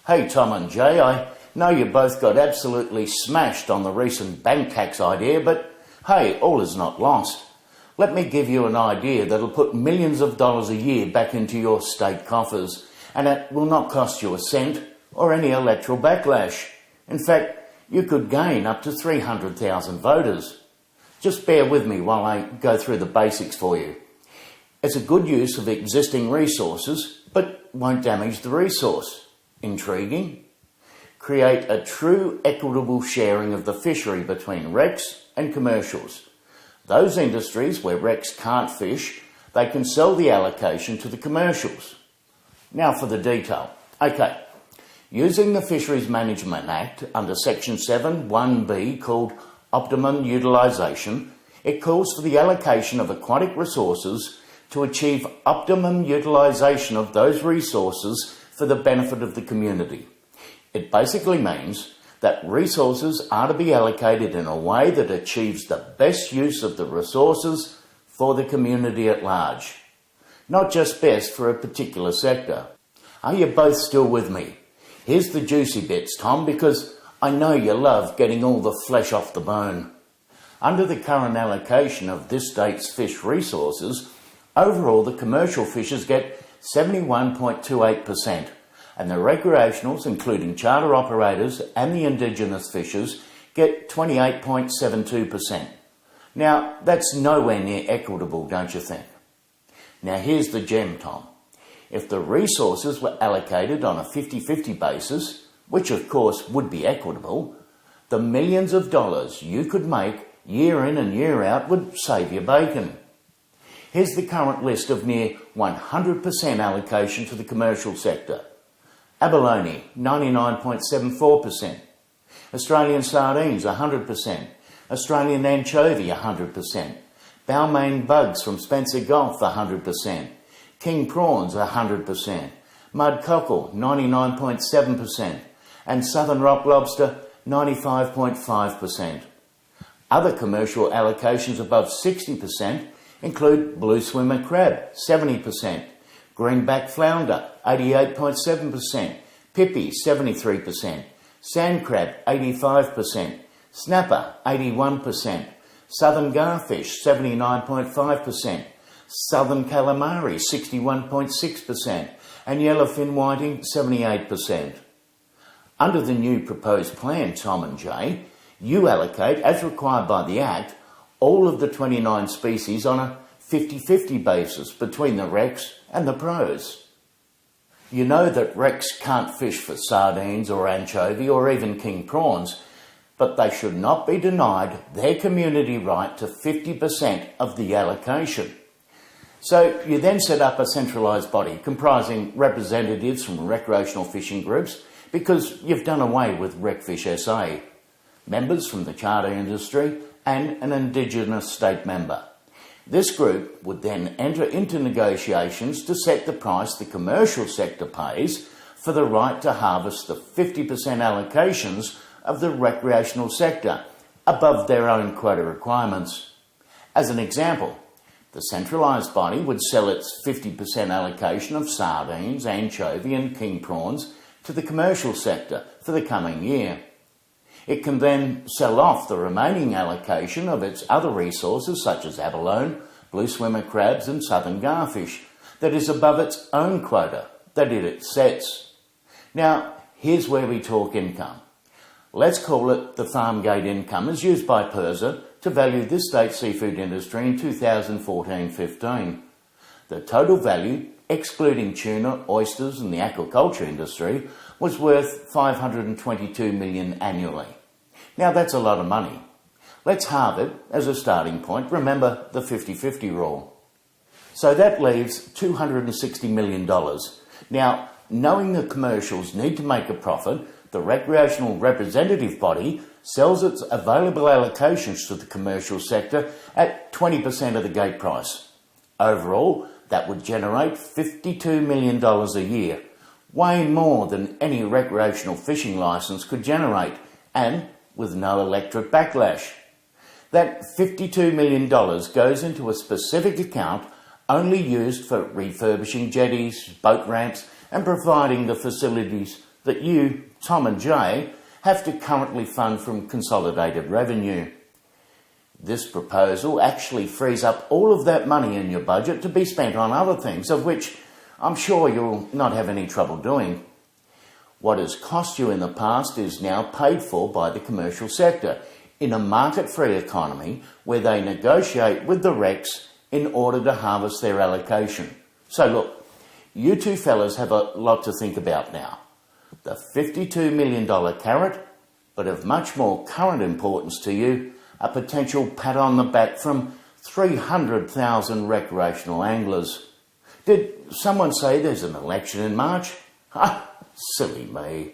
Hey Tom and Jay, I know you both got absolutely smashed on the recent bank tax idea, but hey, all is not lost. Let me give you an idea that'll put millions of dollars a year back into your state coffers, and it will not cost you a cent or any electoral backlash. In fact, you could gain up to 300,000 voters. Just bear with me while I go through the basics for you. It's a good use of existing resources, but won't damage the resource. Intriguing? Create a true equitable sharing of the fishery between recs and commercials. Those industries where recs can't fish, they can sell the allocation to the commercials. Now for the detail. Okay, using the Fisheries Management Act under Section 7 1B called Optimum Utilisation, it calls for the allocation of aquatic resources to achieve optimum utilisation of those resources for the benefit of the community. It basically means that resources are to be allocated in a way that achieves the best use of the resources for the community at large, not just best for a particular sector. Are you both still with me? Here's the juicy bits, Tom, because I know you love getting all the flesh off the bone. Under the current allocation of this state's fish resources, overall the commercial fishers get 71.28%, and the recreationals, including charter operators and the indigenous fishers, get 28.72%. Now, that's nowhere near equitable, don't you think? Now, here's the gem, Tom. If the resources were allocated on a 50-50 basis, which of course would be equitable, the millions of dollars you could make year in and year out would save you bacon. Here's the current list of near 100% allocation to the commercial sector. Abalone, 99.74%. Australian sardines, 100%. Australian anchovy, 100%. Balmain bugs from Spencer Gulf, 100%. King prawns, 100%. Mud cockle, 99.7%. And southern rock lobster, 95.5%. Other commercial allocations above 60% include blue swimmer crab, 70%. Greenback flounder, 88.7%, pippy, 73%, sand crab, 85%, snapper, 81%, southern garfish, 79.5%, southern calamari, 61.6%, and yellowfin whiting, 78%. Under the new proposed plan, Tom and Jay, you allocate, as required by the Act, all of the 29 species on a 50-50 basis between the recs and the pros. You know that recs can't fish for sardines or anchovy or even king prawns, but they should not be denied their community right to 50% of the allocation. So you then set up a centralised body comprising representatives from recreational fishing groups because you've done away with Recfish SA, members from the charter industry and an Indigenous state member. This group would then enter into negotiations to set the price the commercial sector pays for the right to harvest the 50% allocations of the recreational sector above their own quota requirements. As an example, the centralised body would sell its 50% allocation of sardines, anchovy and king prawns to the commercial sector for the coming year. It can then sell off the remaining allocation of its other resources such as abalone, blue swimmer crabs and southern garfish that is above its own quota that it sets. Now, here's where we talk income. Let's call it the farm gate income as used by PIRSA to value this state's seafood industry in 2014-15. The total value, excluding tuna, oysters and the aquaculture industry, was worth $522 million annually. Now that's a lot of money. Let's halve it as a starting point. Remember the 50-50 rule. So that leaves $260 million. Now, knowing the commercials need to make a profit, the recreational representative body sells its available allocations to the commercial sector at 20% of the gate price. Overall, that would generate $52 million a year, way more than any recreational fishing licence could generate, and with no electorate backlash. That $52 million goes into a specific account only used for refurbishing jetties, boat ramps and providing the facilities that you, Tom and Jay, have to currently fund from consolidated revenue. This proposal actually frees up all of that money in your budget to be spent on other things, of which I'm sure you'll not have any trouble doing. What has cost you in the past is now paid for by the commercial sector in a market-free economy where they negotiate with the Recs in order to harvest their allocation. So look, you two fellas have a lot to think about now. The $52 million carrot, but of much more current importance to you, a potential pat on the back from 300,000 recreational anglers. Did someone say there's an election in March? Ha! Silly me.